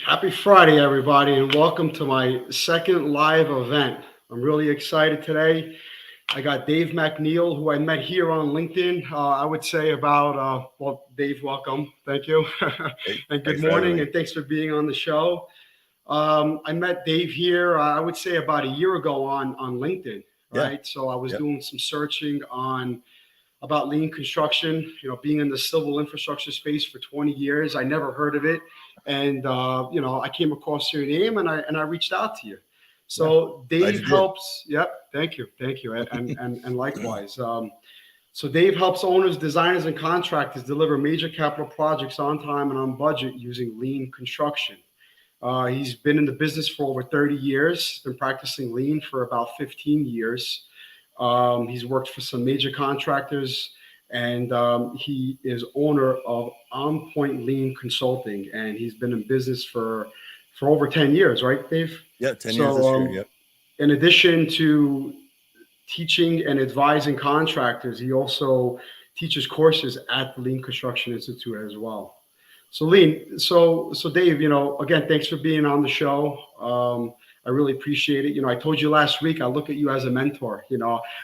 Happy Friday, everybody, and welcome to my second live event. I'm really excited today. I got Dave MacNeel, who I met here on LinkedIn. I would say about, Dave, welcome. Thank you. Hey, And good thanks for having morning, me. and thanks for being on the show. I met Dave here, I would say about a year ago on LinkedIn, Yeah, right? So I was yep, doing some searching on about lean construction. Being in the civil infrastructure space for 20 years, I never heard of it, and I came across your name and I reached out to you. yeah. So Glad Dave you did. helps. Yep, thank you, and likewise. So Dave helps owners, designers, and contractors deliver major capital projects on time and on budget using lean construction. He's been in the business for over 30 years, been practicing lean for about 15 years. He's worked for some major contractors, and he is owner of On Point Lean Consulting, and he's been in business for over 10 years, right, Dave? Yeah, 10 years So, this year. Yep. in addition to teaching and advising contractors, he also teaches courses at the Lean Construction Institute as well. So Dave, again, thanks for being on the show. I really appreciate it. I told you last week I look at you as a mentor. I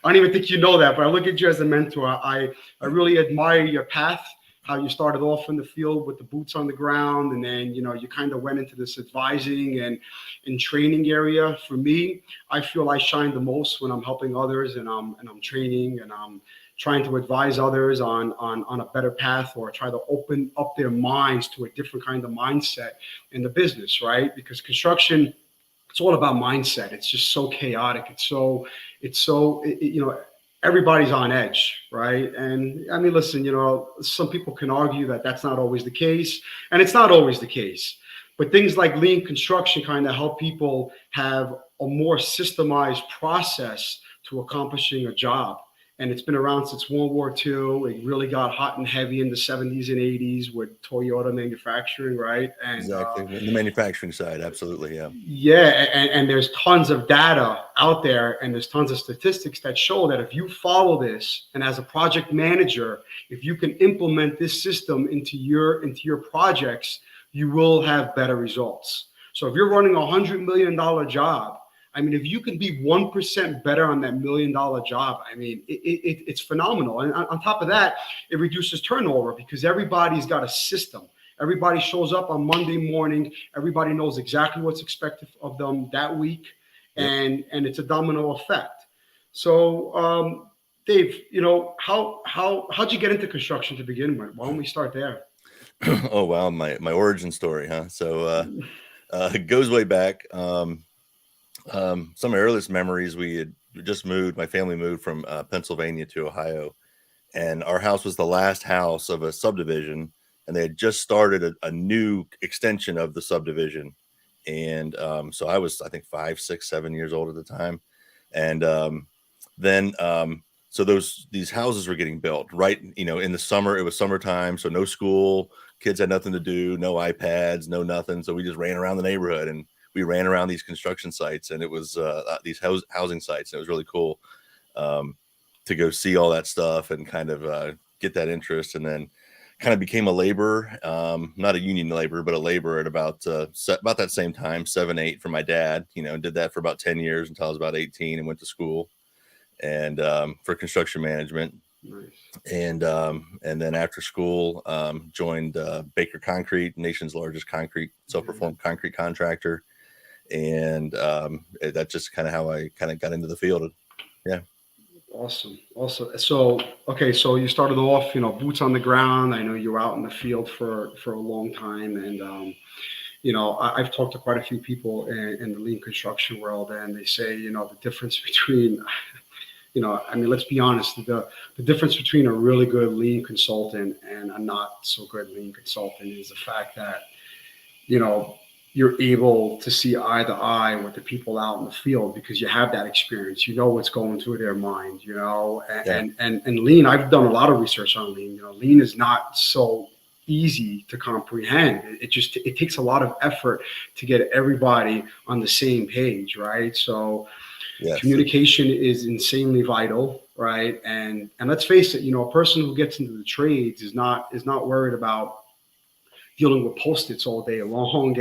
don't even think you know that, but I look at you as a mentor. I really admire your path, how you started off in the field with the boots on the ground, and then you kind of went into this advising and training area. For me, I feel I shine the most when I'm helping others and I'm training and I'm trying to advise others on a better path, or try to open up their minds to a different kind of mindset in the business, right? Because construction, it's all about mindset. It's just so chaotic. Everybody's on edge, right? And I mean, listen, some people can argue that that's not always the case, and it's not always the case. But things like lean construction kind of help people have a more systemized process to accomplishing a job. And it's been around since World War II. It really got hot and heavy in the 70s and 80s with Toyota manufacturing, right? And Exactly. The manufacturing side, absolutely. Yeah. yeah, and there's tons of data out there, and there's tons of statistics that show that if you follow this, and as a project manager, if you can implement this system into your projects, you will have better results. So if you're running $100 million job, I mean, if you can be 1% better on that $1 million job, I mean, it's phenomenal. And on top of that, it reduces turnover because everybody's got a system. Everybody shows up on Monday morning. Everybody knows exactly what's expected of them that week, Yep. and it's a domino effect. So, Dave, how'd you get into construction to begin with? Why don't we start there? Oh wow, my origin story, huh? So it goes way back. Some of my earliest memories, we had just moved. My family moved from Pennsylvania to Ohio, and our house was the last house of a subdivision, and they had just started a new extension of the subdivision. And so I was, I think, 5, 6, 7 years old at the time. And then so these houses were getting built right, in the summer. It was summertime, so no school, kids had nothing to do, no iPads, no nothing. So we just ran around the neighborhood, and we ran around these construction sites, and it was these housing sites. And it was really cool to go see all that stuff and kind of get that interest. And then kind of became a laborer, not a union laborer, but a laborer at about that same time, 7, 8, for my dad. Did that for about 10 years until I was about 18 and went to school and for construction management. Nice. And then after school, joined Baker Concrete, nation's largest self-performed concrete contractor. And that's just kind of how I kind of got into the field. Yeah. Awesome. So, okay, so you started off, boots on the ground. I know you were out in the field for a long time, and I've talked to quite a few people in the lean construction world, and they say, the difference between, I mean, let's be honest, the difference between a really good lean consultant and a not so good lean consultant is the fact that, you're able to see eye to eye with the people out in the field because you have that experience. You know what's going through their mind, Yeah. and lean. I've done a lot of research on lean. Lean is not so easy to comprehend. It takes a lot of effort to get everybody on the same page, right? So Yes. communication is insanely vital, right? And let's face it, a person who gets into the trades is not worried about dealing with Post-its all day long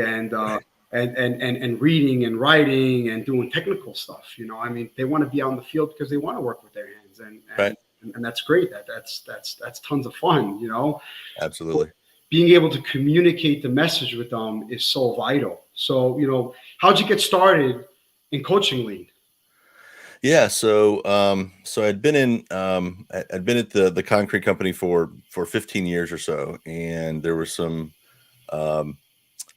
and reading and writing and doing technical stuff. I mean, they want to be out in the field because they want to work with their hands, Right. and that's great. That's tons of fun. Absolutely. Being able to communicate the message with them is so vital. So, how'd you get started in coaching lean? Yeah, so I'd been at the concrete company for 15 years or so, and there was some um,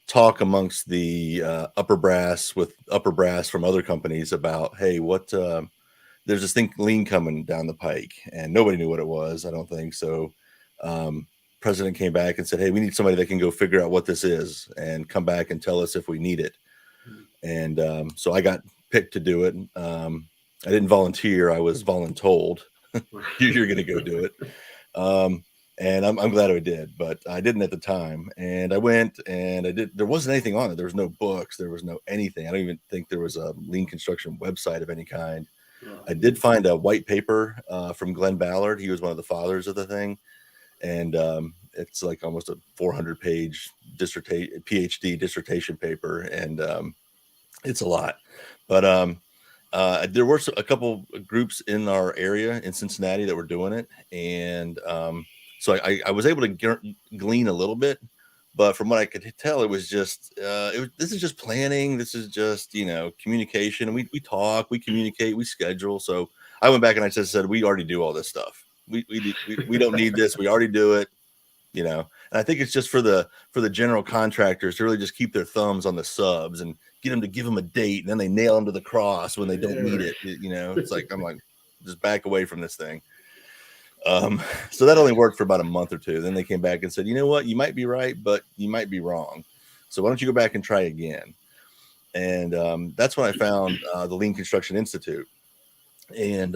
talk amongst the upper brass from other companies about, hey, there's this thing lean coming down the pike, and nobody knew what it was. I don't think so. Um, President came back and said, hey, we need somebody that can go figure out what this is and come back and tell us if we need it. And so I got picked to do it. I didn't volunteer. I was voluntold. You're going to go do it. And I'm glad I did, but I didn't at the time. And I went and I did. There wasn't anything on it. There was no books. There was no anything. I don't even think there was a lean construction website of any kind. I did find a white paper from Glenn Ballard. He was one of the fathers of the thing. And it's like almost a 400-page PhD dissertation paper. And it's a lot. But there were a couple of groups in our area in Cincinnati that were doing it. And so I was able to glean a little bit. But from what I could tell, it was just this is just planning. This is just communication. And we talk, we communicate, we schedule. So I went back and I said we already do all this stuff. We don't need this. We already do it. And I think it's just for the general contractors to really just keep their thumbs on the subs and get them to give them a date, and then they nail them to the cross when they don't need it. It's like I'm like, just back away from this thing. So that only worked for about a month or two. Then they came back and said, you know what, you might be right, but you might be wrong. So why don't you go back and try again? And that's when I found the Lean Construction Institute. And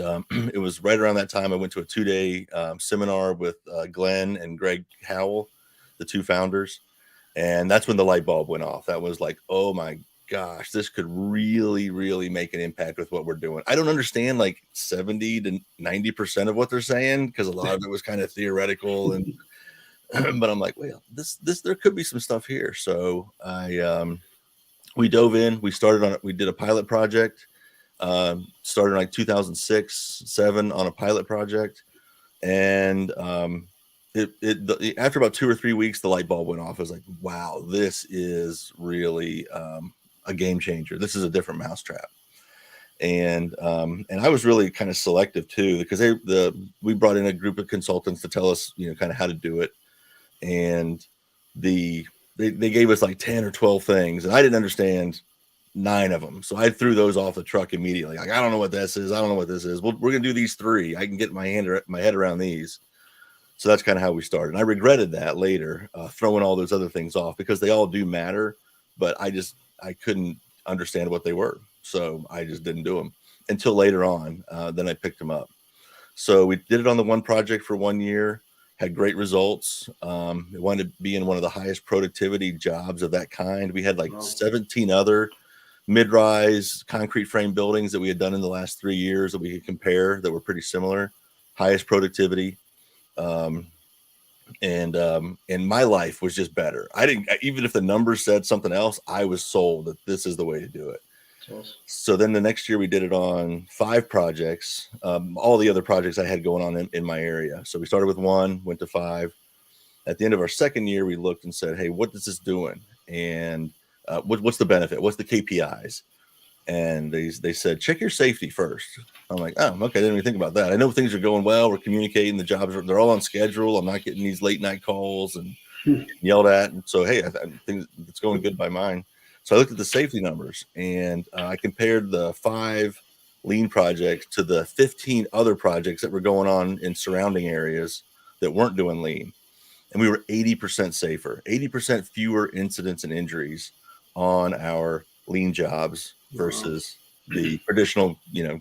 it was right around that time I went to a 2-day seminar with Glenn and Greg Howell, the two founders. And that's when the light bulb went off. That was like, oh my gosh, this could really, really make an impact with what we're doing. I don't understand like 70 to 90% of what they're saying, because a lot of it was kind of theoretical. And but I'm like, well, this there could be some stuff here. So we dove in. We did a pilot project. Started in like 2006-07 on a pilot project, and after about 2 or 3 weeks, the light bulb went off. I was like, wow, this is really a game changer. This is a different mousetrap. And I was really kind of selective too, because we brought in a group of consultants to tell us, kind of how to do it. And they gave us like 10 or 12 things, and I didn't understand 9 of them. So I threw those off the truck immediately. Like, I don't know what this is. I don't know what this is. Well, we're going to do these 3. I can get my head around these. So that's kind of how we started. And I regretted that later, throwing all those other things off, because they all do matter, but I couldn't understand what they were. So I just didn't do them until later on. Then I picked them up. So we did it on the one project for 1 year, had great results. It wound up being one of the highest productivity jobs of that kind. We had like 17 other mid-rise concrete frame buildings that we had done in the last 3 years that we could compare that were pretty similar, highest productivity. And my life was just better. Even if the numbers said something else, I was sold that this is the way to do it. Awesome. So then the next year we did it on 5 projects, all the other projects I had going on in my area. So we started with 1, went to 5. At the end of our second year, we looked and said, hey, what is this doing? And what's the benefit? What's the KPIs? And they said, check your safety first. I'm like, oh, okay. I didn't even think about that. I know things are going well. We're communicating. The jobs they're all on schedule. I'm not getting these late night calls and yelled at. And so, hey, I think it's going good by mine. So I looked at the safety numbers, and I compared the 5 lean projects to the 15 other projects that were going on in surrounding areas that weren't doing lean. And we were 80% safer, 80% fewer incidents and injuries on our lean jobs versus the traditional,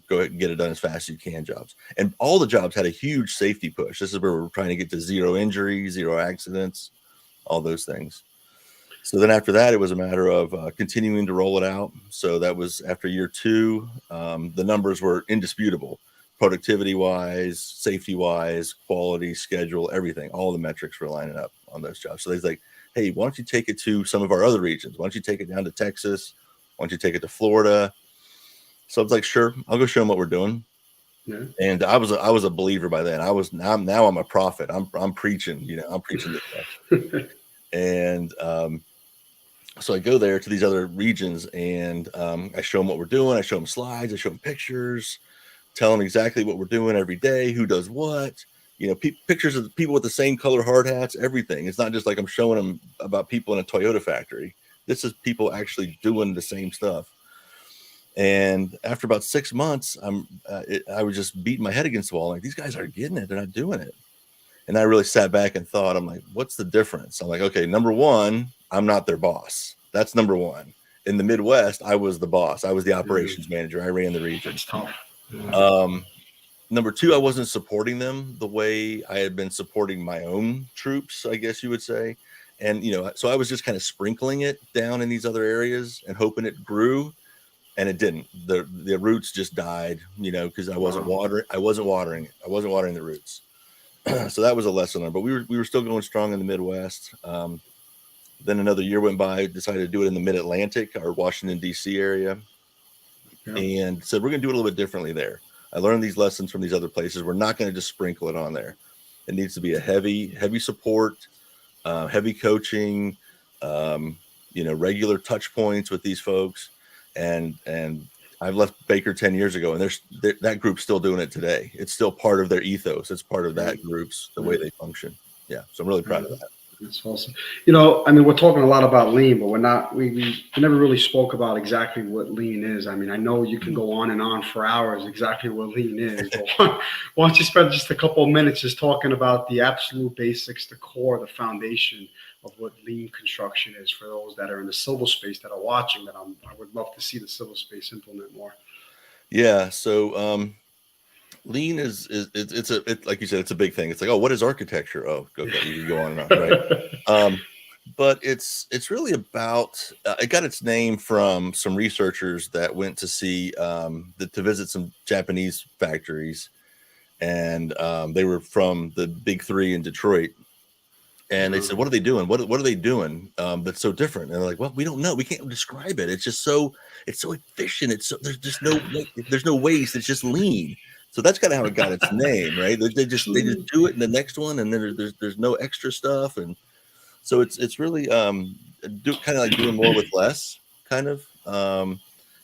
go ahead and get it done as fast as you can jobs. And all the jobs had a huge safety push. This is where we're trying to get to 0 injuries, 0 accidents, all those things. So then after that, it was a matter of continuing to roll it out. So that was after year 2. The numbers were indisputable. productivity wise, safety wise, quality, schedule, everything. All the metrics were lining up on those jobs. So they're like, hey, why don't you take it to some of our other regions? Why don't you take it down to Texas? Why don't you take it to Florida? So I was like, sure, I'll go show them what we're doing. Yeah. And I was a believer by then. Now I'm a prophet. I'm preaching, I'm preaching this stuff. And so I go there to these other regions, and I show them what we're doing. I show them slides. I show them pictures, tell them exactly what we're doing every day, who does what. Pictures of people with the same color hard hats, everything. It's not just like I'm showing them about people in a Toyota factory. This is people actually doing the same stuff. And after about 6 months, I was just beating my head against the wall. Like, these guys aren't getting it. They're not doing it. And I really sat back and thought, I'm like, what's the difference? I'm like, okay, number one, I'm not their boss. That's number one. In the Midwest, I was the boss. I was the operations manager. I ran the region. That's tough. Number two, I wasn't supporting them the way I had been supporting my own troops, I guess you would say. And, so I was just kind of sprinkling it down in these other areas and hoping it grew. And it didn't. The roots just died, because I wasn't watering. I wasn't watering it. I wasn't watering the roots. So that was a lesson learned. But we were still going strong in the Midwest. Then another year went by. Decided to do it in the Mid-Atlantic, our Washington D.C. area, and said we're going to do it a little bit differently there. I learned these lessons from these other places. We're not going to just sprinkle it on there. It needs to be a heavy support, heavy coaching, regular touch points with these folks. And I've left Baker 10 years ago, and that group's still doing it today. It's still part of their ethos. It's part of that group's, the way they function. Yeah. So I'm really proud of that. That's awesome. We're talking a lot about lean, but we never really spoke about exactly what lean is. I know you can go on and on for hours exactly what lean is, but why don't you spend just a couple of minutes just talking about the absolute basics, the core, the foundation of what lean construction is for those that are in the civil space that are watching, that I would love to see the civil space implement more. Yeah. So, lean is like you said, it's a big thing. It's like, oh, what is architecture? Oh, okay, you can go on and on, right? But it's really about. It got its name from some researchers that went to see to visit some Japanese factories, and they were from the big three in Detroit. And they said, what are they doing? What are they doing that's so different? And they're like, well, we don't know. We can't describe it. It's so efficient. There's just no waste. It's just lean. So that's kind of how it got its name, right? They just do it in the next one, and then there's no extra stuff, and so it's really kind of like doing more with less, kind of.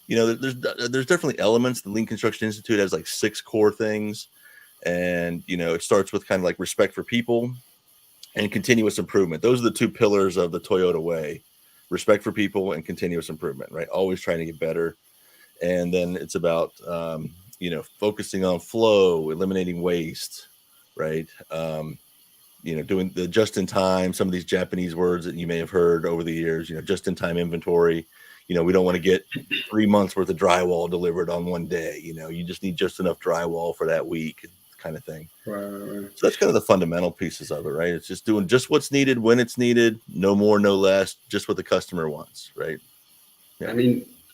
There's definitely elements. The Lean Construction Institute has like 6 core things, and it starts with kind of like respect for people and continuous improvement. Those are the 2 pillars of the Toyota way: respect for people and continuous improvement. Right, always trying to get better. And then it's about focusing on flow, eliminating waste, right? Doing the just-in-time, some of these Japanese words that you may have heard over the years, just-in-time inventory. We don't want to get 3 months worth of drywall delivered on one day. You just need just enough drywall for that week, kind of thing. Right. So that's kind of the fundamental pieces of it, right? It's just doing just what's needed when it's needed, no more, no less, just what the customer wants, right? Yeah.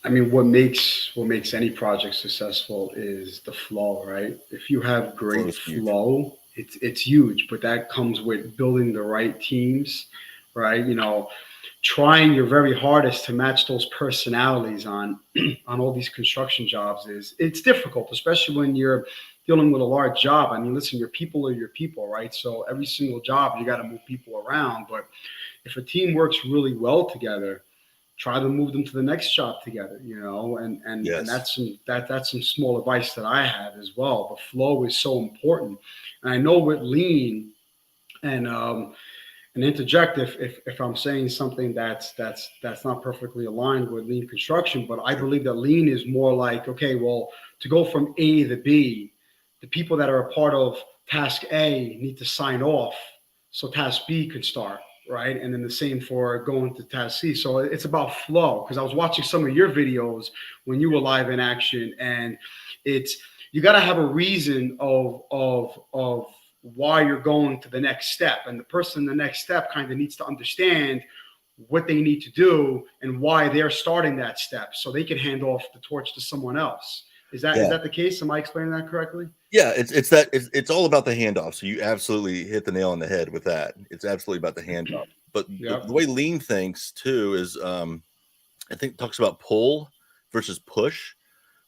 What makes any project successful is the flow, right? If you have great flow, it's huge, but that comes with building the right teams, right? Trying your very hardest to match those personalities on all these construction jobs it's difficult, especially when you're dealing with a large job. Listen, your people are your people, right? So every single job, you got to move people around. But if a team works really well together, try to move them to the next job together, and that's some small advice that I have as well. The flow is so important. And I know with lean, and interject if I'm saying something that's not perfectly aligned with lean construction, but I believe that lean is more like, okay, well, to go from A to B, the people that are a part of task A need to sign off so task B could start, right? And then the same for going to task C. So it's about flow, because I was watching some of your videos when you were live in action, and you got to have a reason of why you're going to the next step, and the person in the next step kind of needs to understand what they need to do and why they're starting that step, so they can hand off the torch to someone else. Is Yeah. that the case? Am I explaining that correctly? Yeah, it's all about the handoff. So you absolutely hit the nail on the head with that. It's absolutely about the handoff. But the Yep. way lean thinks too is I think it talks about pull versus push.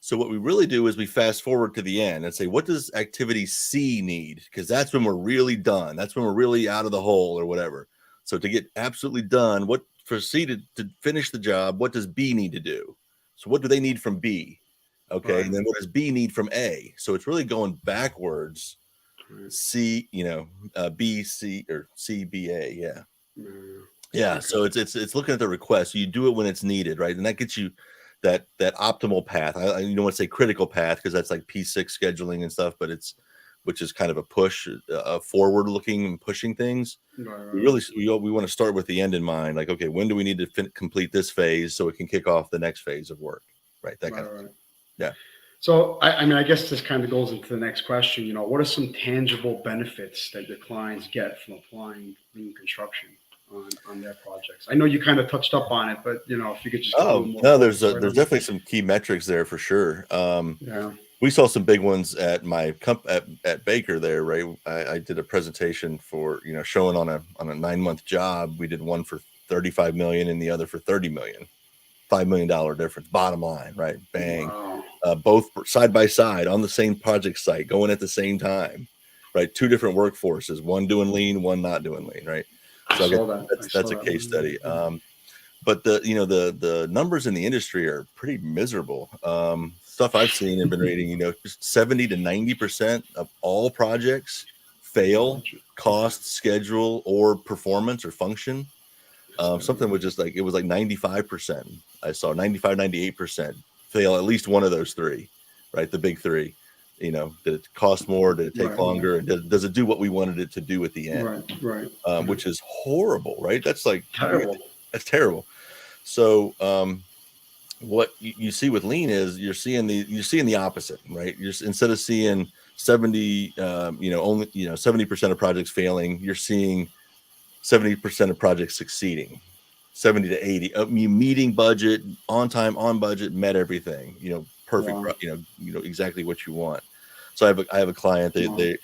So what we really do is we fast forward to the end and say, what does activity C need? Because that's when we're really done. That's when we're really out of the hole or whatever. So to get absolutely done, what for C to finish the job, what does B need to do? So what do they need from B? Okay. Right. And then what does B need from A? So it's really going backwards. Right. C, B, C, or C, B, A. Yeah. Yeah. Yeah. Okay. So it's looking at the request. So you do it when it's needed, right? And that gets you that optimal path. I don't want to say critical path because that's like P6 scheduling and stuff, but which is kind of a push, forward looking and pushing things. Right. We want to start with the end in mind. Like, okay, when do we need to complete this phase so it can kick off the next phase of work, right? That kind of thing. Yeah. So, I mean, I guess this kind of goes into the next question. What are some tangible benefits that your clients get from applying lean construction on their projects? I know you kind of touched up on it, but if you could just give a little more. No, there's definitely some key metrics there for sure. Yeah. We saw some big ones at my at Baker there, right? I did a presentation for showing on a 9-month job. We did one for 35 million and the other for 30 million. $5 million difference, bottom line, right? Bang. Wow. Both side by side on the same project site, going at the same time, right? 2 different workforces, one doing lean, one not doing lean, right? So that's a case study. But the numbers in the industry are pretty miserable. Stuff I've seen have been rating, just 70 to 90% of all projects fail, cost, schedule, or performance or function. Something was just it was like 95%. I saw 95, 98% fail at least one of those 3, right? The big 3. Did it cost more? Did it take longer? Does it do what we wanted it to do at the end? Right. Which is horrible, right? That's like Terrible. That's terrible. So what you see with lean is you're seeing the opposite, right? Instead of seeing 70, only 70% of projects failing, you're seeing 70% of projects succeeding, 70 to 80. You meeting budget, on time, on budget, met everything. Perfect. Wow. Exactly what you want. So I have a client. They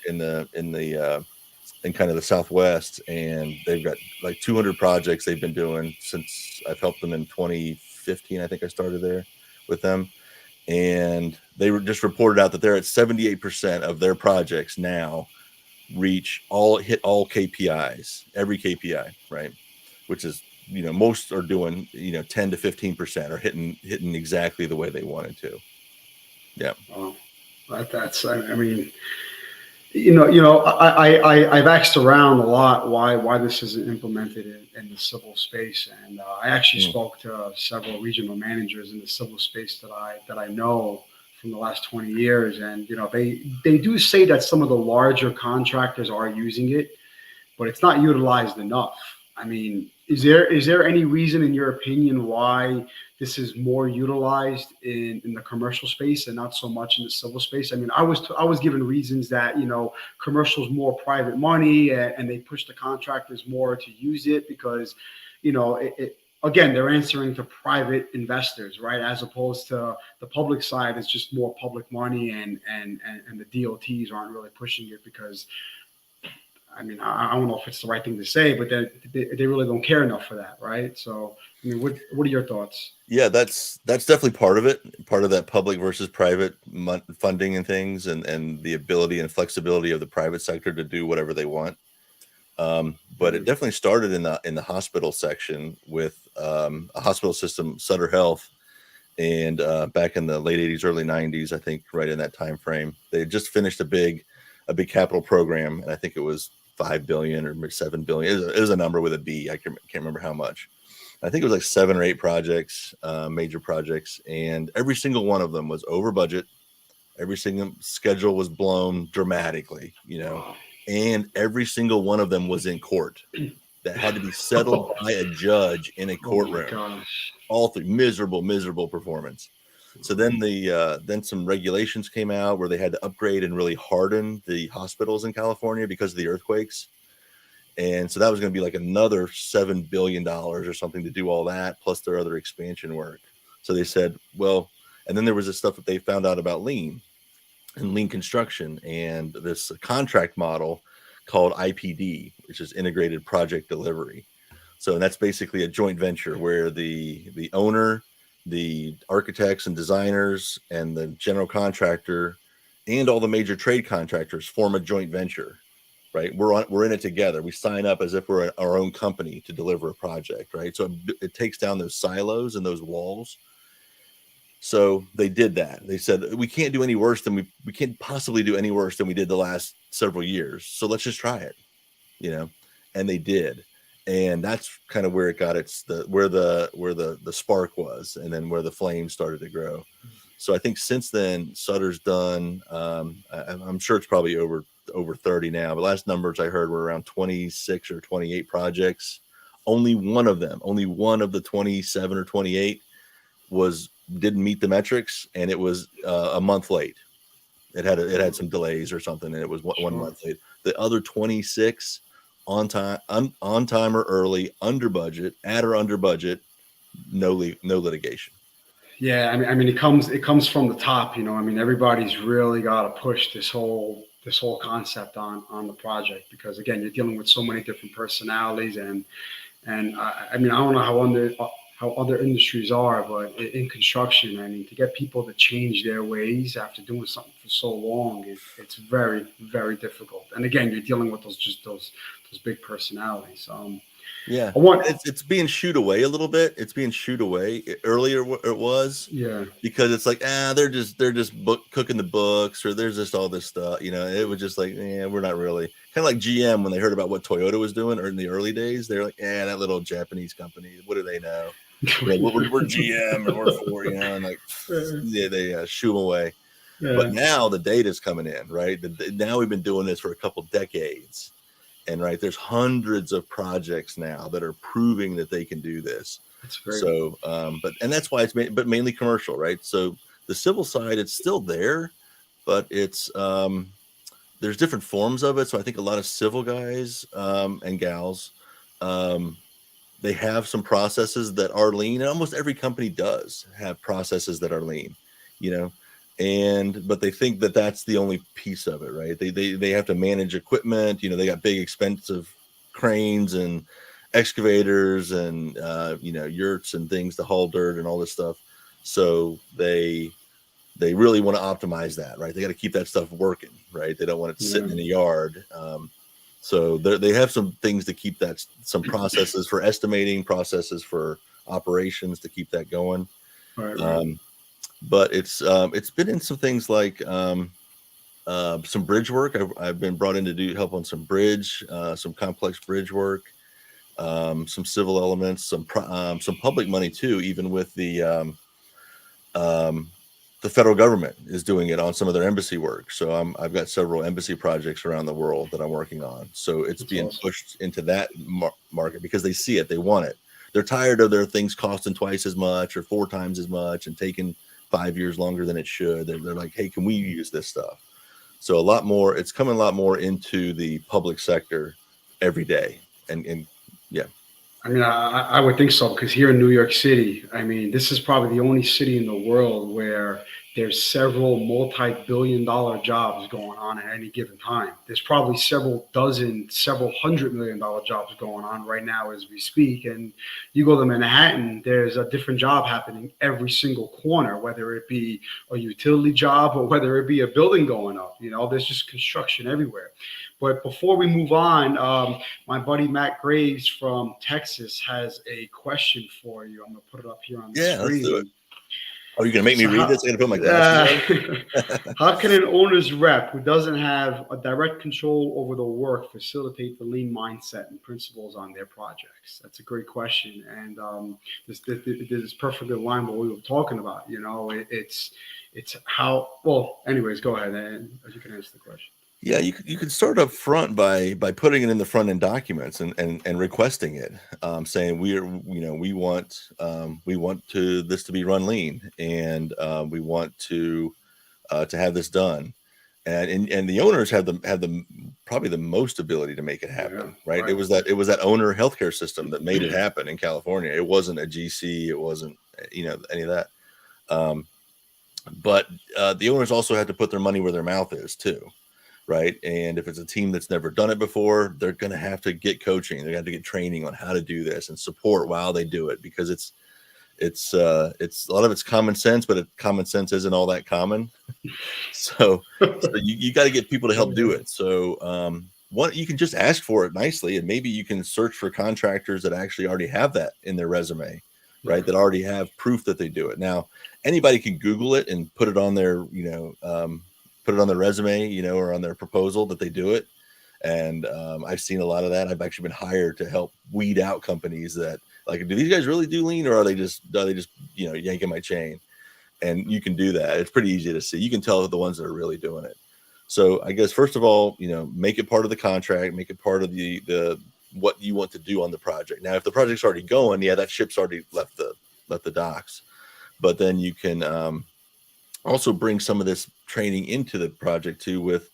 in kind of the Southwest, and they've got like 200 projects they've been doing since I've helped them in 2015. I think I started there with them, and they were just reported out that they're at 78% of their projects now hit all KPIs, every KPI, right? Which is, most are doing, 10 to 15% or hitting exactly the way they wanted to. Yeah. Wow. That's, I mean, I've asked around a lot why this isn't implemented in the civil space, and I actually spoke to several regional managers in the civil space that I know from the last 20 years, and they do say that some of the larger contractors are using it, but it's not utilized enough. I mean, is there any reason, in your opinion, why this is more utilized in the commercial space and not so much in the civil space? I mean, I was given reasons that commercial is more private money, and they push the contractors more to use it because again, they're answering to private investors, right? As opposed to the public side, it's just more public money, and the DOTs aren't really pushing it because, I mean, I don't know if it's the right thing to say, but they really don't care enough for that, right? So, I mean, what are your thoughts? Yeah, that's definitely part of it. Part of that public versus private funding and things, and the ability and flexibility of the private sector to do whatever they want. But it definitely started in the hospital section with a hospital system, Sutter Health, and back in the late 80s, early 90s, I think, right in that time frame. They had just finished a big capital program, and I think it was 5 billion or 7 billion. It was a number with a B. I can't remember how much. I think it was like 7 or 8 projects, major projects, and every single one of them was over budget. Every single schedule was blown dramatically, Wow. and every single one of them was in court. That had to be settled by a judge in a courtroom. Oh my gosh. All 3 miserable performance. So then then some regulations came out where they had to upgrade and really harden the hospitals in California because of the earthquakes. And so that was going to be like another $7 billion or something to do all that, plus their other expansion work. So they said, well, And then there was this stuff that they found out about lean and lean construction and this contract model called IPD, which is integrated project delivery. So that's basically a joint venture where the owner, the architects and designers, and the general contractor, and all the major trade contractors form a joint venture. Right, we're in it together. We sign up as if we're our own company to deliver a project. Right, so it takes down those silos and those walls. So they did that. They said we can't do any worse than we can't possibly do any worse than we did the last several years. So let's just try it, and they did. And that's kind of where it got where the spark was, and then where the flame started to grow. So I think since then Sutter's done, I'm sure it's probably over 30 now, but last numbers I heard were around 26 or 28 projects. Only one of the 27 or 28 didn't meet the metrics, and it was a month late. It had some delays or something, and it was one month late. The other 26 on time or early, under budget, at or under budget, no litigation. Yeah, I mean, it comes from the top. Everybody's really got to push this whole concept on the project, because again, you're dealing with so many different personalities, and I mean, I don't know how other industries are, but in construction, I mean, to get people to change their ways after doing something for so long, it's very, very difficult. And again, you're dealing with those big personalities. Yeah, it's being shooed away a little bit. It's being shooed away. Earlier it was, because it's like, they're just cooking the books, or there's just all this stuff. It was just like, we're not really, kind of like GM when they heard about what Toyota was doing, or in the early days, they're like, that little Japanese company, what do they know? We're GM and we're for, and like, they shoo them away. Yeah. But now the data's coming in, right? Now we've been doing this for a couple decades. And right, there's hundreds of projects now that are proving that they can do this. That's great. So, and that's why but mainly commercial, right? So the civil side, it's still there, but it's there's different forms of it. So I think a lot of civil guys and gals, they have some processes that are lean, and almost every company does have processes that are lean, but they think that that's the only piece of it, right? They have to manage equipment. They got big expensive cranes and excavators and yurts and things to haul dirt and all this stuff. So they really want to optimize that, right? They got to keep that stuff working, right? They don't want it sitting in the yard. So they have some things to keep that, some processes for estimating, processes for operations to keep that going. Right. But it's been in some things like some bridge work. I've been brought in to help on some bridge, some complex bridge work, some civil elements, some public money too. Even with the federal government is doing it on some of their embassy work. So I've got several embassy projects around the world that I'm working on. So it's being pushed into that market because they see it, they want it. They're tired of their things costing twice as much or 4 times as much and taking 5 years longer than it should. They're like, hey, can we use this stuff? So it's coming a lot more into the public sector every day. And yeah. I mean, I would think so, because here in New York City, I mean, this is probably the only city in the world where there's several multi-billion-dollar jobs going on at any given time. There's probably several $100-million jobs going on right now as we speak. And you go to Manhattan, there's a different job happening every single corner, whether it be a utility job or whether it be a building going up. There's just construction everywhere. But before we move on, my buddy Matt Graves from Texas has a question for you. I'm going to put it up here on the screen. Let's do it. Oh, you're going to make me read this? I'm going to put my glasses on? How can an owner's rep who doesn't have a direct control over the work facilitate the lean mindset and principles on their projects? That's a great question. And this is perfectly aligned with what we were talking about. It's how, well, anyways, go ahead and you can answer the question. Yeah, you could start up front by putting it in the front end documents and requesting it, saying we want this to be run lean, and we want to have this done, and the owners have probably the most ability to make it happen, right? It was that owner healthcare system that made it happen in California. It wasn't a GC, it wasn't any of that. But the owners also have to put their money where their mouth is too, right? And if it's a team that's never done it before, they're going to have to get coaching. They're going to have to get training on how to do this and support while they do it, because it's a lot of it's common sense, but common sense isn't all that common. So you got to get people to help do it. So what you can just ask for it nicely, and maybe you can search for contractors that actually already have that in their resume, right? That already have proof that they do it. Now, anybody can Google it and put it on their, put it on their resume, or on their proposal that they do it. And I've seen a lot of that. I've actually been hired to help weed out companies that, like, do these guys really do lean, or are they just yanking my chain? And you can do that. It's pretty easy to see. You can tell the ones that are really doing it. So I guess, first of all, make it part of the contract, make it part of the what you want to do on the project. Now, if the project's already going, that ship's already left the docks. But then you can also bring some of this training into the project too, with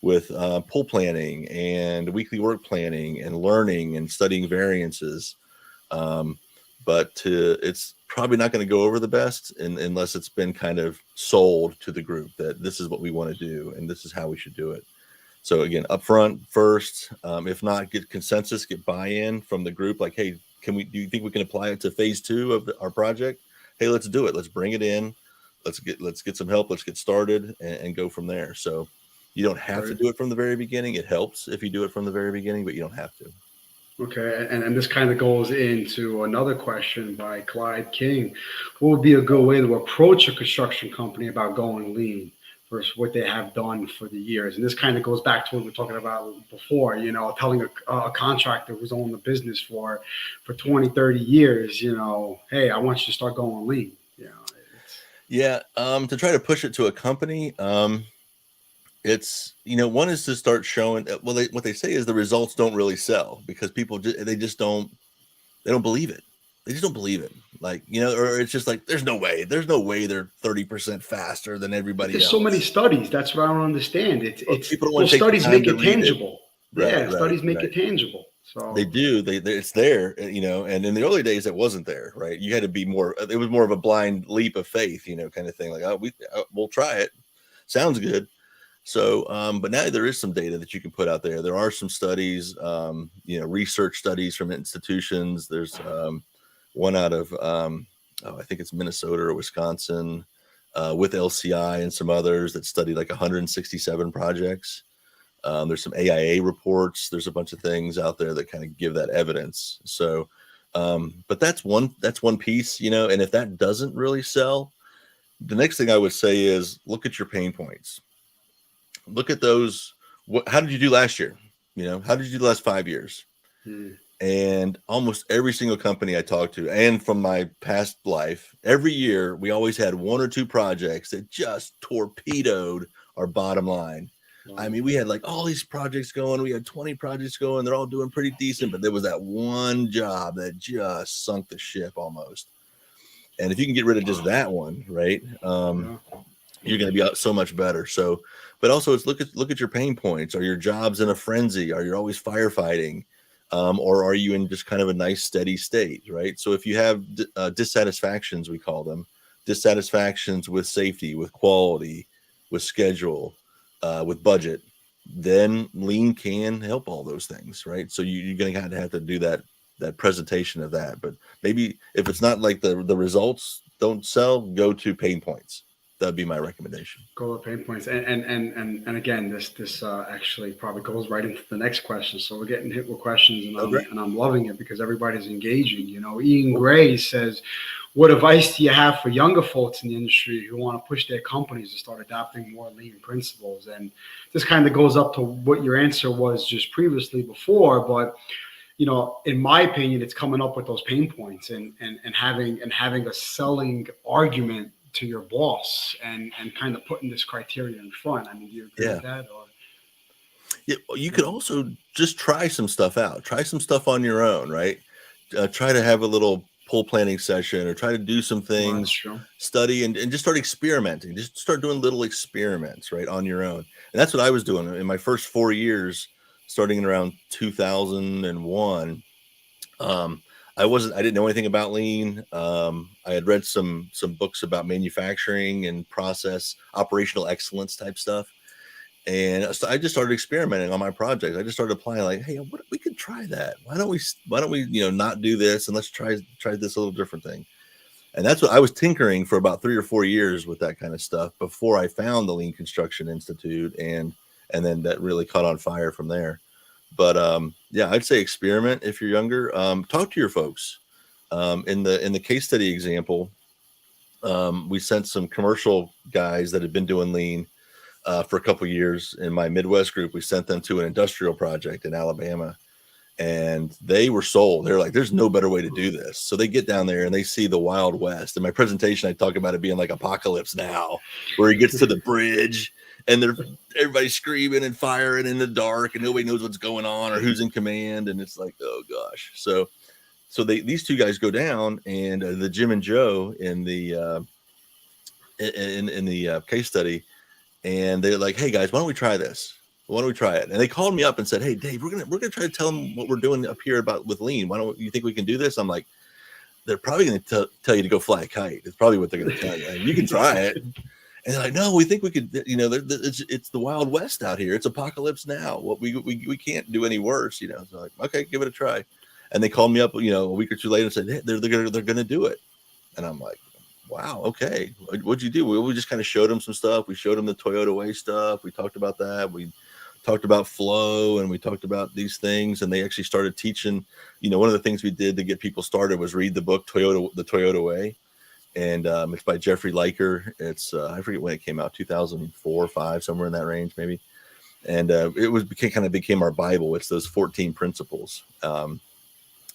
pull planning and weekly work planning and learning and studying variances. But it's probably not going to go over the best unless it's been kind of sold to the group that this is what we want to do and this is how we should do it. So again, upfront first, if not, get consensus, get buy-in from the group. Like, hey, do you think we can apply it to phase 2 of our project? Hey, let's do it. Let's bring it in. Let's get some help. Let's get started and go from there. So you don't have to do it from the very beginning. It helps if you do it from the very beginning, but you don't have to. Okay, and this kind of goes into another question by Clyde King. What would be a good way to approach a construction company about going lean versus what they have done for the years? And this kind of goes back to what we were talking about before, telling a contractor who's owned the business for 20, 30 years, hey, I want you to start going lean. To try to push it to a company, it's, one is to start showing, what they say is the results don't really sell because people they don't believe it. They just don't believe it. Like, or it's just like, there's no way they're 30% faster than everybody else. There's so many studies. That's what I don't understand. It's people don't want to take studies make it tangible. Studies make it tangible. So they do, it's there, and in the early days it wasn't there, right? You had to be it was more of a blind leap of faith, kind of thing. Like, we'll try it. Sounds good. So, but now there is some data that you can put out there. There are some studies, research studies from institutions. There's one out of, I think it's Minnesota or Wisconsin, with LCI and some others that studied like 167 projects. There's some AIA reports. There's a bunch of things out there that kind of give that evidence. So, but that's one piece, and if that doesn't really sell, the next thing I would say is look at your pain points. Look at those. How did you do last year? How did you do the last 5 years? And almost every single company I talked to, and from my past life, every year we always had 1 or 2 projects that just torpedoed our bottom line. Wow. I mean, we had like all these projects going. We had 20 projects going. They're all doing pretty decent, but there was that one job that just sunk the ship almost. And if you can get rid of just that one, right? You're going to be so much better. So, but also it's look at your pain points. Are your jobs in a frenzy? Are you always firefighting? Or are you in just kind of a nice steady state, right? So if you have dissatisfactions, we call them, dissatisfactions with safety, with quality, with schedule, with budget, then lean can help all those things, right? So you're going to have to do that presentation of that. But maybe if it's not like the results don't sell, go to pain points. That'd be my recommendation. Go to pain points, and again, this actually probably goes right into the next question. So we're getting hit with questions, and I'm loving it because everybody's engaging. Ian Gray says, "What advice do you have for younger folks in the industry who want to push their companies to start adopting more lean principles?" And this kind of goes up to what your answer was just previously before, but in my opinion, it's coming up with those pain points and having a selling argument to your boss and kind of putting this criteria in front. I mean, do you agree with that? Or? Yeah, you could also just try some stuff out. Try some stuff on your own, right? Try to have a little pull planning session or try to do some things, study and just start experimenting. Just start doing little experiments, right, on your own. And that's what I was doing in my first 4 years, starting in around 2001. I didn't know anything about lean. I had read some books about manufacturing and process operational excellence type stuff. And so I just started experimenting on my project. I just started applying, like, hey, we could try that. Why don't we, not do this, and let's try this a little different thing. And that's what I was tinkering for about 3 or 4 years with, that kind of stuff, before I found the Lean Construction Institute, and then that really caught on fire from there. But yeah, I'd say experiment if you're younger. Talk to your folks. In the case study example, we sent some commercial guys that had been doing lean for a couple of years in my Midwest group. We sent them to an industrial project in Alabama, and they were sold. They're like, there's no better way to do this. So they get down there and they see the Wild West. In my presentation, I talk about it being like Apocalypse Now, where he gets to the bridge and everybody's screaming and firing in the dark, and nobody knows what's going on or who's in command. And it's like, oh gosh. So these two guys go down, and the Jim and Joe in the case study, and they're like, hey guys, why don't we try this? Why don't we try it? And they called me up and said, hey Dave, we're gonna try to tell them what we're doing up here with lean. Why don't you think we can do this? I'm like, they're probably going to tell you to go fly a kite. It's probably what they're going to tell you. You can try it. And they're like, no, we think we could, it's the Wild West out here. It's Apocalypse Now. What we can't do any worse, So I'm like, okay, give it a try. And they called me up, a week or two later and said, hey, they're going to do it. And I'm like, wow, okay. What'd you do? We just kind of showed them some stuff. We showed them the Toyota Way stuff. We talked about that. We talked about flow, and we talked about these things, and they actually started teaching. One of the things we did to get people started was read the book The Toyota Way, and it's by Jeffrey Liker. It's I forget when it came out, 2004 or 5, somewhere in that range maybe. And it became our Bible. It's those 14 principles, and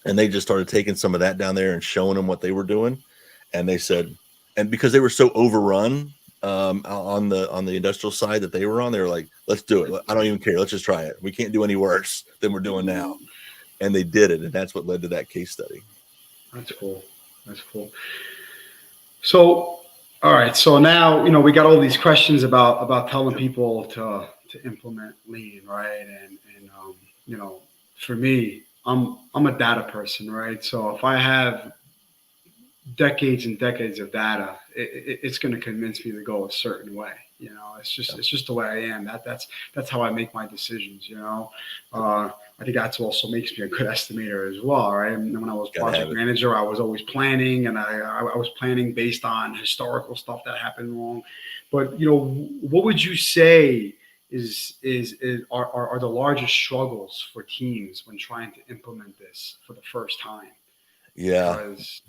they just started taking some of that down there and showing them what they were doing. And they said, and because they were so overrun on the industrial side that they were on, they were like, let's do it. I don't even care. Let's just try it. We can't do any worse than we're doing now. And they did it. And that's what led to that case study. That's cool. So, all right. So now, we got all these questions about telling people to implement lean, right? And for me, I'm a data person, right? So if I have decades and decades of data, it's going to convince me to go a certain way. It's just the way I am. That's how I make my decisions. I think that's also makes me a good estimator as well, right? And when I was project manager, I was always planning, and I was planning based on historical stuff that happened wrong. But what would you say are the largest struggles for teams when trying to implement this for the first time? Yeah, because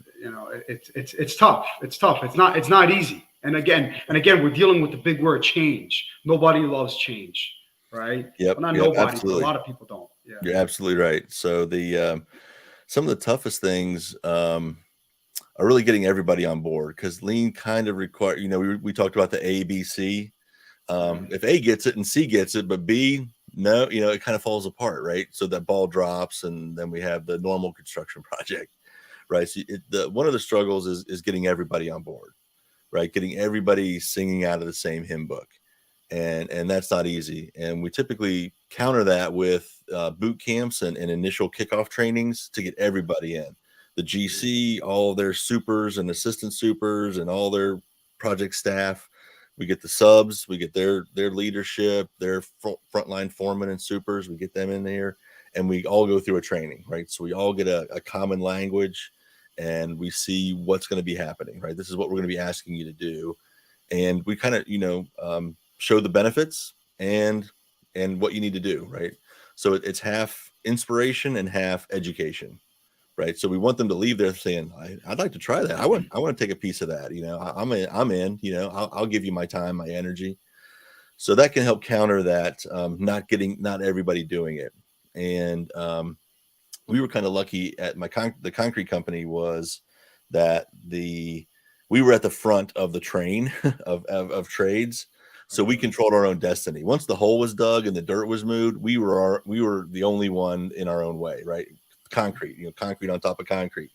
it's tough. It's not easy. And again, we're dealing with the big word change. Nobody loves change, right? Yep. Well, not nobody, absolutely. but a lot of people don't. Yeah. You're absolutely right. So some of the toughest things are really getting everybody on board, because lean kind of require. We talked about the A, B, C. If A gets it and C gets it, but B, no, it kind of falls apart, right? So that ball drops, and then we have the normal construction project. Right. So one of the struggles is getting everybody on board, right? Getting everybody singing out of the same hymn book. And that's not easy. And we typically counter that with boot camps and initial kickoff trainings to get everybody in. The GC, all their supers and assistant supers and all their project staff. We get the subs, we get their leadership, their frontline foremen and supers. We get them in there, and we all go through a training, right? So we all get a common language, and we see what's going to be happening, right? This is what we're going to be asking you to do. And we kind of, show the benefits and what you need to do, right? So it's half inspiration and half education, right? So we want them to leave there saying, I'd like to try that. I want to take a piece of that. I'm in, I'll give you my time, my energy. So that can help counter that, not everybody doing it. And, we were kind of lucky at the concrete company was that we were at the front of the train of trades. So we controlled our own destiny. Once the hole was dug and the dirt was moved, we were the only one in our own way, right? Concrete, concrete on top of concrete,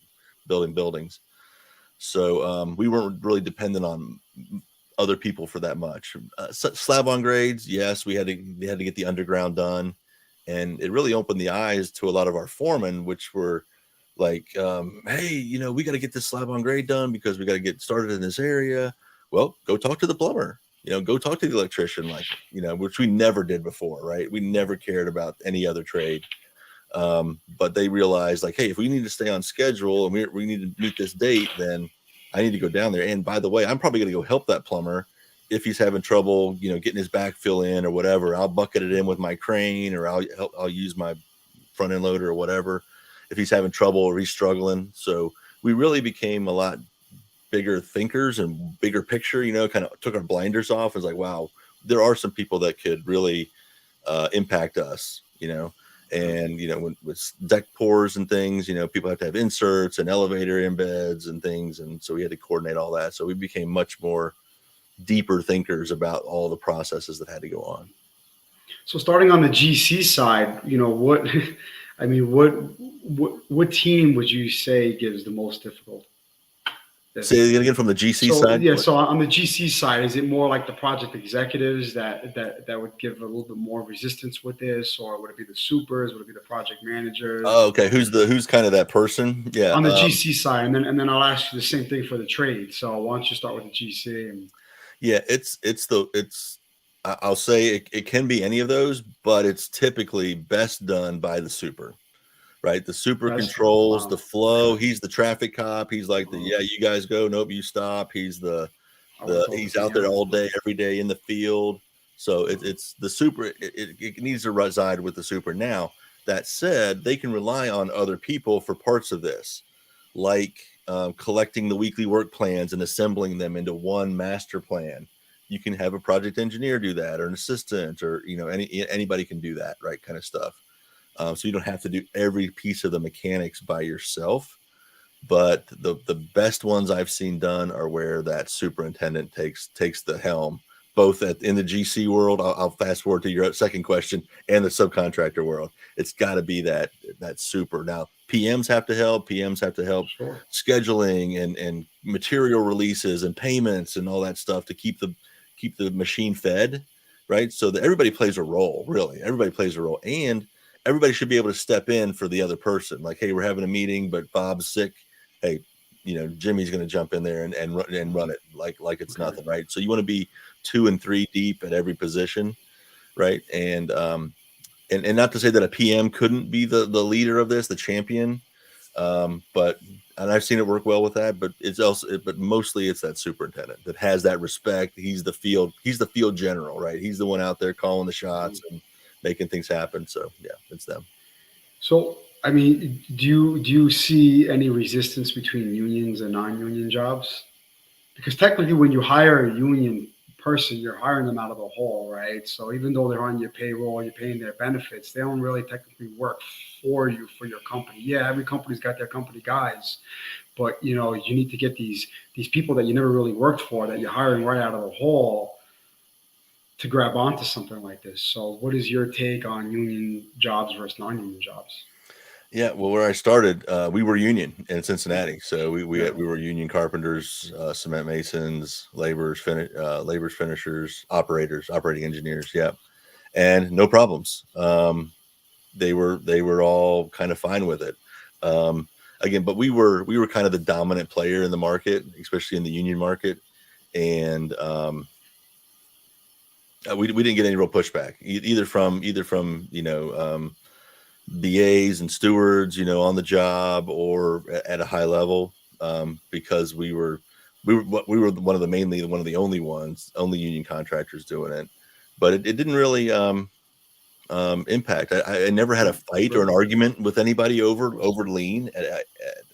building buildings. So we weren't really dependent on other people for that much. Slab on grades, yes, they had to get the underground done. And it really opened the eyes to a lot of our foremen, which were like, hey, we got to get this slab on grade done because we got to get started in this area. Well, go talk to the plumber, go talk to the electrician, like, which we never did before, right? We never cared about any other trade. But they realized, like, hey, if we need to stay on schedule and we need to meet this date, then I need to go down there. And by the way, I'm probably going to go help that plumber if he's having trouble, getting his backfill in or whatever. I'll bucket it in with my crane, or I'll use my front end loader or whatever if he's having trouble or he's struggling. So we really became a lot bigger thinkers and bigger picture, kind of took our blinders off. It's like, wow, there are some people that could really impact us, and with deck pours and things, people have to have inserts and elevator embeds and things, and so we had to coordinate all that. So we became much more deeper thinkers about all the processes that had to go on. So starting on the GC side, what I mean, what team would you say gives the most difficult? Say it again, from the GC side? Yeah, so on the GC side, is it more like the project executives that would give a little bit more resistance with this, or would it be the supers? Would it be the project managers? Oh, okay. Who's kind of that person? Yeah. On the GC side, and then I'll ask you the same thing for the trade. So why don't you start with the GC? And yeah, I'll say it can be any of those, but it's typically best done by the super. Right, the super controls the flow. He's the traffic cop. He's like you guys go. Nope, you stop. He's he's out there all day, every day in the field. So it's the super. It needs to reside with the super. Now, that said, they can rely on other people for parts of this, like collecting the weekly work plans and assembling them into one master plan. You can have a project engineer do that, or an assistant, or anybody can do that, right? Kind of stuff. So you don't have to do every piece of the mechanics by yourself, but the best ones I've seen done are where that superintendent takes the helm, both in the GC world. I'll fast forward to your second question, and the subcontractor world. It's got to be that super. Now, PMs have to help. Sure. Scheduling and material releases and payments and all that stuff to keep the machine fed, right? So that everybody plays a role. Really, everybody plays a role, and everybody should be able to step in for the other person. Like, hey, we're having a meeting, but Bob's sick. Hey, Jimmy's going to jump in there and run it like it's nothing, right? So you want to be 2 and 3 deep at every position, right? And not to say that a PM couldn't be the leader of this, the champion, but I've seen it work well with that. But but mostly it's that superintendent that has that respect. He's the field general, right? He's the one out there calling the shots and making things happen. So yeah, it's them. So, I mean, do you see any resistance between unions and non-union jobs? Because technically, when you hire a union person, you're hiring them out of the hole, right? So even though they're on your payroll, you're paying their benefits, they don't really technically work for you, for your company. Yeah, every company's got their company guys, but you need to get these people that you never really worked for, that you're hiring right out of the hole, to grab onto something like this. So what is your take on union jobs versus non-union jobs? Yeah, well, where I started, we were union in Cincinnati, so we were union carpenters, cement masons, laborers, finishers, operating engineers. Yeah, and no problems. They were all kind of fine with it. Again, but we were kind of the dominant player in the market, especially in the union market, and we didn't get any real pushback either from BAs and stewards, on the job or at a high level, because we were one of the only union contractors doing it, but it didn't really impact. I never had a fight or an argument with anybody over lean at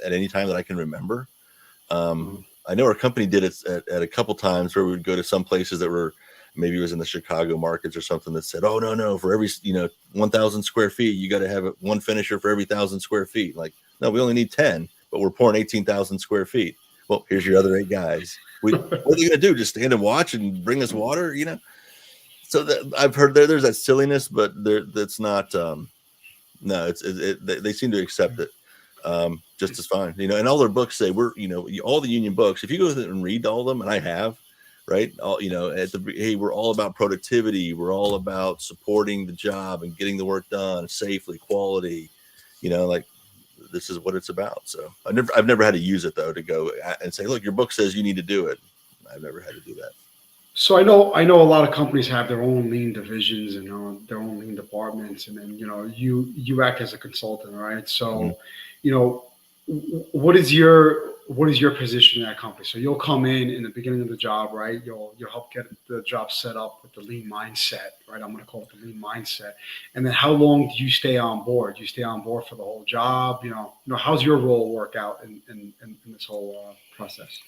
any time that I can remember. I know our company did it at a couple times where we would go to some places that were, maybe it was in the Chicago markets or something, that said, oh, no, for every 1,000 square feet, you got to have one finisher for every 1,000 square feet. Like, no, we only need 10, but we're pouring 18,000 square feet. Well, here's your other 8 guys. What are they going to do? Just stand and watch and bring us water? So I've heard there's that silliness, but that's not. No, they seem to accept it just as fine. And all their books say all the union books. If you go and read all of them, and I have. Right. Hey, we're all about productivity. We're all about supporting the job and getting the work done safely, quality, like this is what it's about. So I've never had to use it though, to go and say, look, your book says you need to do it. I've never had to do that. So I know a lot of companies have their own lean divisions and their own lean departments, and then you act as a consultant, right? Mhm. So, you know, what is your position in that company? So you'll come in the beginning of the job, right? You'll help get the job set up with the lean mindset, right? I'm going to call it the lean mindset. And then how long do you stay on board? Do you stay on board for the whole job? How's your role work out in this whole process?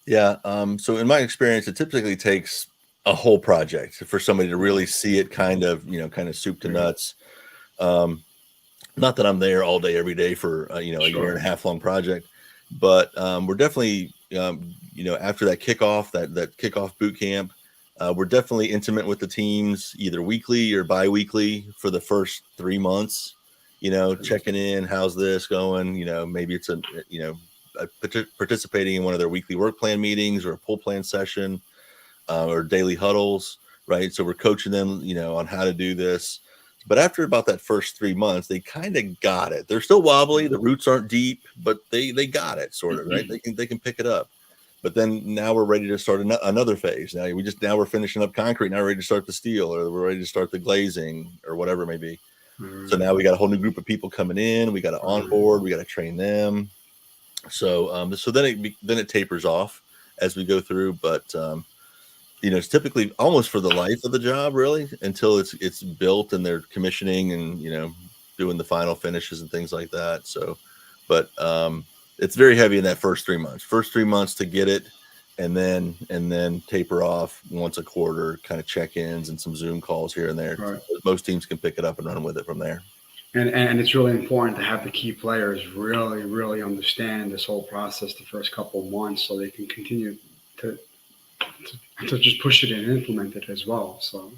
Yeah. So in my experience, it typically takes a whole project for somebody to really see it kind of, kind of soup to nuts. Um, Not that I'm there all day, every day for, a year and Sure. a half long project, but we're definitely, after that kickoff, that kickoff boot camp, we're definitely intimate with the teams, either weekly or bi-weekly for the first 3 months, checking in, how's this going? Maybe it's participating in one of their weekly work plan meetings or a pull plan session, or daily huddles, right? So we're coaching them, on how to do this. But after about that first 3 months, they kind of got it. They're still wobbly. The roots aren't deep, but they got it sort of, right? They can pick it up. But then now we're ready to start another phase. Now we're finishing up concrete. Now we're ready to start the steel, or we're ready to start the glazing, or whatever it may be. So now we got a whole new group of people coming in. We got to onboard. We got to train them. So then it tapers off as we go through. But it's typically almost for the life of the job, really, until it's built and they're commissioning and doing the final finishes and things like that. So, but it's very heavy in that first 3 months. First 3 months to get it, and then taper off once a quarter, kind of check-ins and some Zoom calls here and there. Right. Most teams can pick it up and run with it from there. And it's really important to have the key players really, really understand this whole process the first couple of months so they can continue to just push it and implement it as well. So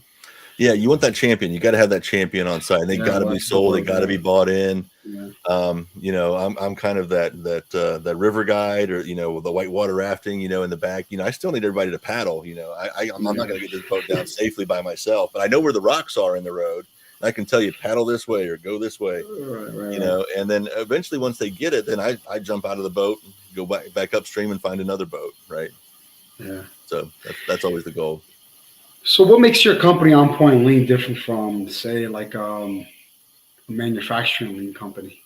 yeah, you want that champion. You got to have that champion on site. They got to be sold. They got to be bought in. Yeah. I'm kind of that river guide, or the whitewater rafting. In the back. I still need everybody to paddle. I'm not going to get this boat down safely by myself, but I know where the rocks are in the road. I can tell you, paddle this way or go this way. Right. And then eventually, once they get it, then I jump out of the boat, go back upstream, and find another boat. Right. Yeah. So that's always the goal. So what makes your company On Point Lean different from, say, like a manufacturing lean company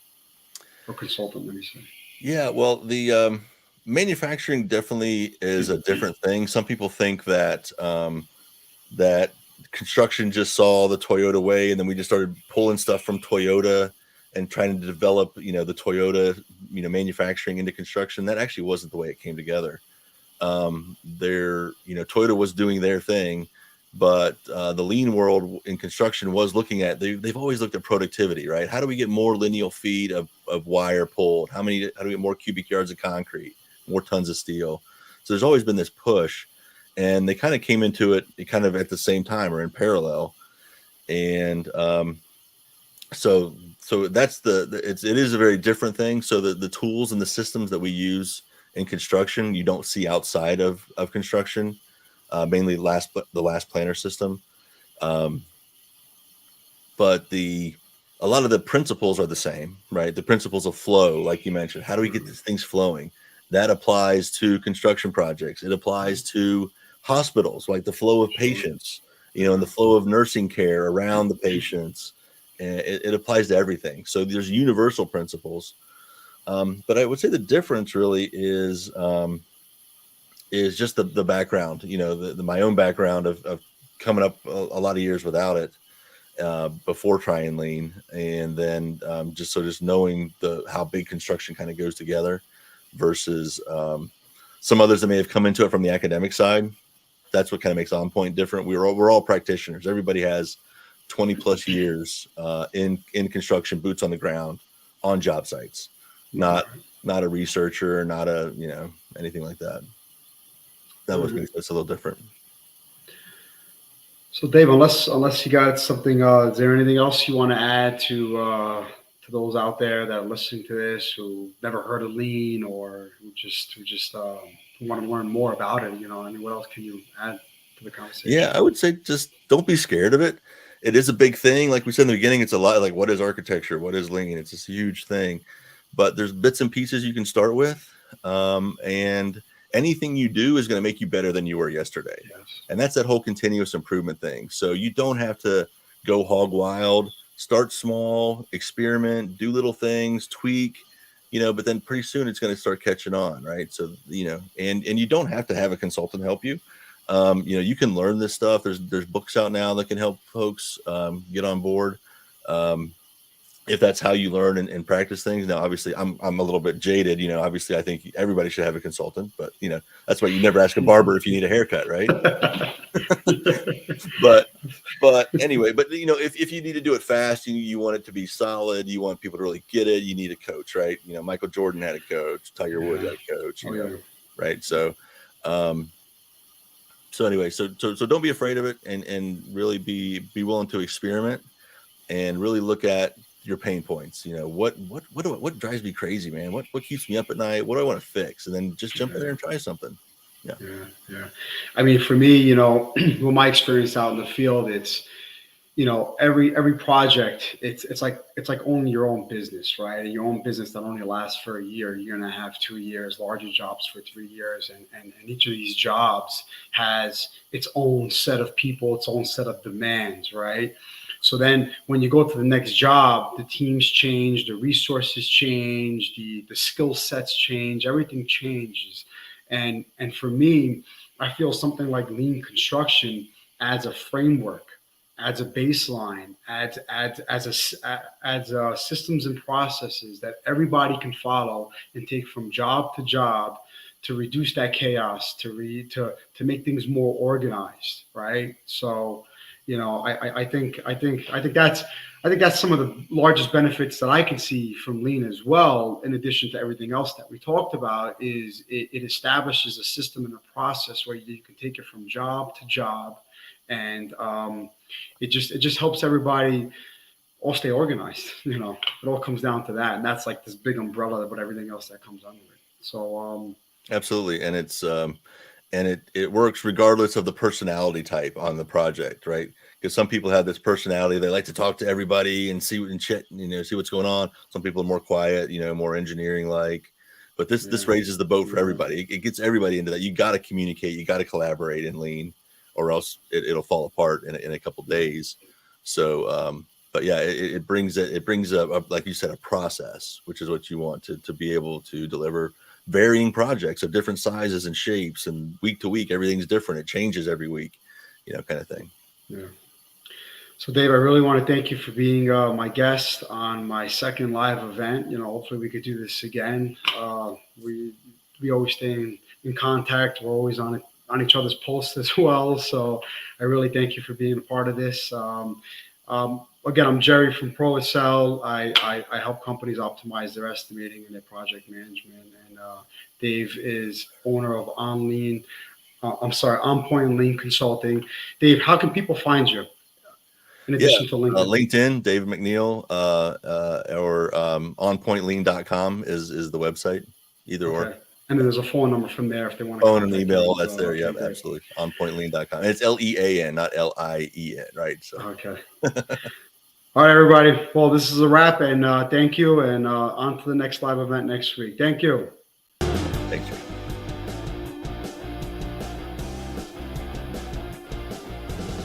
or consultant, let me say? Yeah, well, the manufacturing definitely is a different thing. Some people think that that construction just saw the Toyota way, and then we just started pulling stuff from Toyota and trying to develop, the Toyota, manufacturing into construction. That actually wasn't the way it came together. Toyota was doing their thing, but the lean world in construction was looking at, they've always looked at productivity, right? How do we get more lineal feet of wire pulled? How do we get more cubic yards of concrete, more tons of steel? So there's always been this push, and they kind of came into it kind of at the same time or in parallel. And so that's it is a very different thing. So the tools and the systems that we use in construction, you don't see outside of construction, mainly the last planner system. But a lot of the principles are the same, right? The principles of flow, like you mentioned, how do we get these things flowing? That applies to construction projects. It applies to hospitals, like the flow of patients, and the flow of nursing care around the patients. And it applies to everything. So there's universal principles. But I would say the difference really is just the background, my own background of coming up a lot of years without it, before trying lean, and then just knowing how big construction kind of goes together versus some others that may have come into it from the academic side. That's what kind of makes On Point different. We're all practitioners. Everybody has 20 plus years in construction, boots on the ground, on job sites. Not a researcher, not anything like that. That was makes us a little different. So Dave, unless you got something, is there anything else you want to add to those out there that are listening to this who never heard of lean, or who just want to learn more about it? What else can you add to the conversation? Yeah, I would say just don't be scared of it. It is a big thing. Like we said in the beginning, it's a lot like, what is architecture? What is lean? It's this huge thing. but there's bits and pieces you can start with. And anything you do is going to make you better than you were yesterday. Yes. And that's that whole continuous improvement thing. So you don't have to go hog wild. Start small, experiment, do little things, tweak, but then pretty soon it's going to start catching on, right? So, and you don't have to have a consultant help you. You can learn this stuff. There's books out now that can help folks get on board. If that's how you learn and practice things. Now, obviously I'm a little bit jaded, obviously I think everybody should have a consultant, but that's why you never ask a barber if you need a haircut, right? but anyway, if you need to do it fast, you want it to be solid, you want people to really get it, you need a coach, right? Michael Jordan had a coach, Tiger Woods had a coach, right? So, anyway, so don't be afraid of it, and really be willing to experiment and really look at your pain points. What drives me crazy, man? What keeps me up at night? What do I want to fix? And then just jump in there and try something. Yeah. I mean, for me, with my experience out in the field, it's, every project, it's like owning your own business, right? And your own business that only lasts for a year, you're going to have 2 years, larger jobs for 3 years. And each of these jobs has its own set of people, its own set of demands, right? So then when you go to the next job, the teams change, the resources change, the skill sets change, everything changes. And for me, I feel something like lean construction adds a framework, adds a baseline, adds systems and processes that everybody can follow and take from job to job to reduce that chaos, to make things more organized, right? So, I think that's some of the largest benefits that I can see from lean as well. In addition to everything else that we talked about, is it establishes a system and a process where you can take it from job to job, and it just helps everybody all stay organized. It all comes down to that, and that's like this big umbrella, but everything else that comes under it. So absolutely, and it's and it works regardless of the personality type on the project, right? Because some people have this personality, they like to talk to everybody and see what's going on. Some people are more quiet, more engineering like. But this raises the boat for everybody. It gets everybody into that. You got to communicate, you got to collaborate in lean, or else it'll fall apart in a couple days. So, but yeah, it brings up, like you said, a process, which is what you want to be able to deliver varying projects of different sizes and shapes, and week to week everything's different. It changes every week, kind of thing. Yeah. So Dave, I really want to thank you for being my guest on my second live event. Hopefully we could do this again. We always stay in contact. We're always on each other's posts as well. So I really thank you for being a part of this. Again, I'm Jerry from Pro-Accel. I help companies optimize their estimating and their project management. And Dave is owner of On Point Lean Consulting. Dave, how can people find you? In addition to LinkedIn, David MacNeel, or onpointlean.com is the website. Either or. And then there's a phone number from there if they want to. Phone and email, that's there. Yeah, absolutely. Onpointlean.com. It's LEAN, not LIEN, right? So. Okay. All right, everybody. Well, this is a wrap, and thank you, and on to the next live event next week. Thank you. Thanks, Jay.